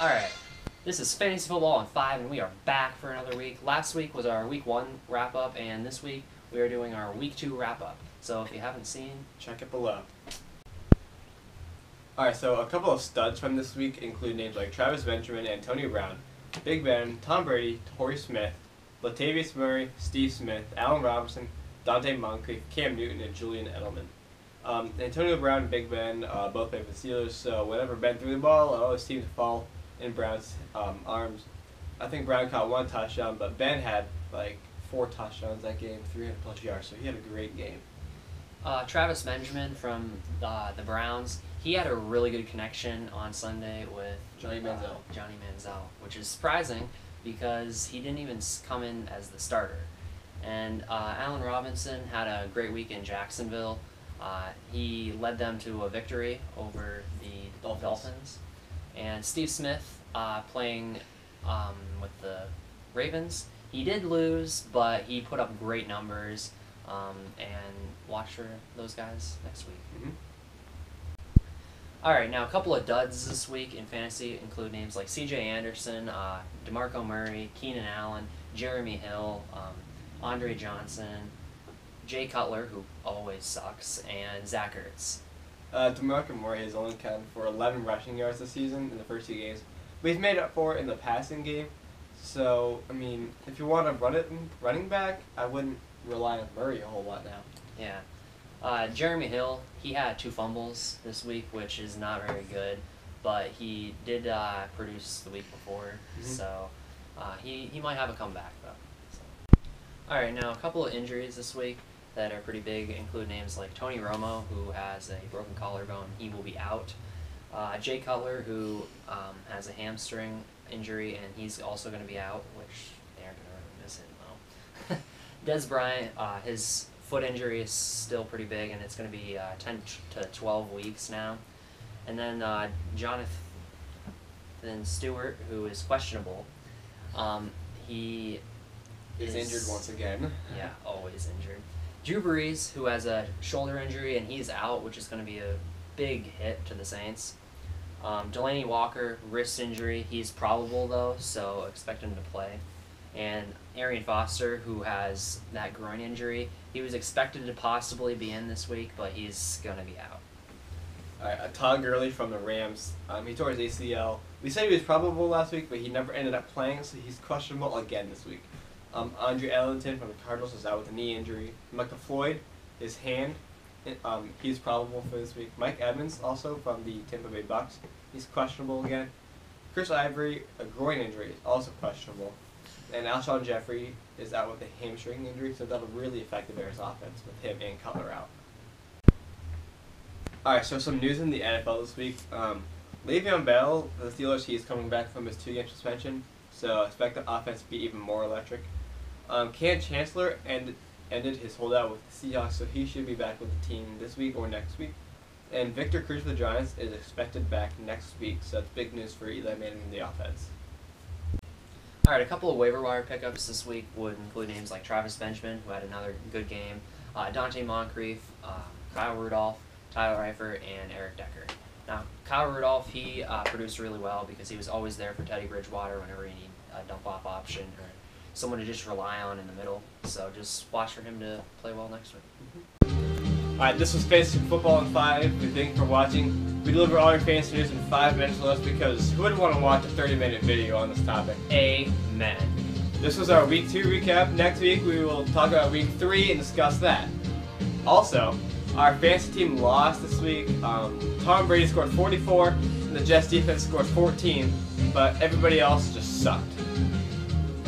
Alright, this is Fantasy Football in 5, and we are back for another week. Last week was our Week 1 wrap-up, and this week we are doing our Week 2 wrap-up. So if you haven't seen, check it below. Alright, so a couple of studs from this week include names like Travis Benjamin, Antonio Brown, Big Ben, Tom Brady, Torrey Smith, Latavius Murray, Steve Smith, Allen Robinson, Dante Moncrief, Cam Newton, and Julian Edelman. Antonio Brown and Big Ben both play for the Steelers, so whenever Ben threw the ball, it always seemed to fall in Brown's arms. I think Brown caught 1 touchdown, but Ben had like 4 touchdowns that game, 300+ yards, so he had a great game. Travis Benjamin from the Browns, he had a really good connection on Sunday with Johnny Manziel, which is surprising because he didn't even come in as the starter. And Allen Robinson had a great week in Jacksonville. He led them to a victory over the Dolphins. And Steve Smith, playing with the Ravens, he did lose, but he put up great numbers. And watch for those guys next week. Mm-hmm. Alright, now a couple of duds this week in fantasy include names like C.J. Anderson, DeMarco Murray, Keenan Allen, Jeremy Hill, Andre Johnson, Jay Cutler, who always sucks, and Zach Ertz. DeMarco Murray has only counted for 11 rushing yards this season in the first 2 games, but he's made up for it in the passing game. So, I mean, if you want a running back, I wouldn't rely on Murray a whole lot now. Yeah. Jeremy Hill, he had 2 fumbles this week, which is not very good, but he did produce the week before, so he might have a comeback, though. So. Alright, now a couple of injuries this week that are pretty big include names like Tony Romo, who has a broken collarbone. He will be out. Jay Cutler, who has a hamstring injury, and he's also going to be out, which they aren't going to really miss him, though. Des Bryant, his foot injury is still pretty big, and it's going to be 10 to 12 weeks now. And then Jonathan Stewart, who is questionable. He is injured once again. Yeah, always injured. Drew Brees, who has a shoulder injury, and he's out, which is going to be a big hit to the Saints. Delaney Walker, wrist injury. He's probable, though, so expect him to play. And Arian Foster, who has that groin injury, he was expected to possibly be in this week, but he's going to be out. Alright, Todd Gurley from the Rams. He tore his ACL. We said he was probable last week, but he never ended up playing, so he's questionable again this week. Andre Ellington from the Cardinals is out with a knee injury. Michael Floyd, his hand, he's probable for this week. Mike Evans, also from the Tampa Bay Bucks, he's questionable again. Chris Ivory, a groin injury, is also questionable. And Alshon Jeffrey is out with a hamstring injury, so that'll really affect the Bears' offense with him and Cutler out. Alright, so some news in the NFL this week. Le'Veon Bell, the Steelers, he's coming back from his 2-game suspension, so expect the offense to be even more electric. Ken Chancellor ended his holdout with the Seahawks, so he should be back with the team this week or next week. And Victor Cruz of the Giants is expected back next week, so that's big news for Eli Manning in the offense. Alright, a couple of waiver wire pickups this week would include names like Travis Benjamin, who had another good game, Dante Moncrief, Kyle Rudolph, Tyler Eifert, and Eric Decker. Now, Kyle Rudolph, he produced really well because he was always there for Teddy Bridgewater whenever you need a dump-off option or someone to just rely on in the middle. So just watch for him to play well next week. Alright, this was Fantasy Football in 5. We thank you for watching. We deliver all your fantasy news in 5 minutes or less because who would want to watch a 30-minute video on this topic? Amen. This was our Week 2 recap. Next week we will talk about Week 3 and discuss that. Also, our fantasy team lost this week. Tom Brady scored 44, and the Jets defense scored 14, but everybody else just sucked.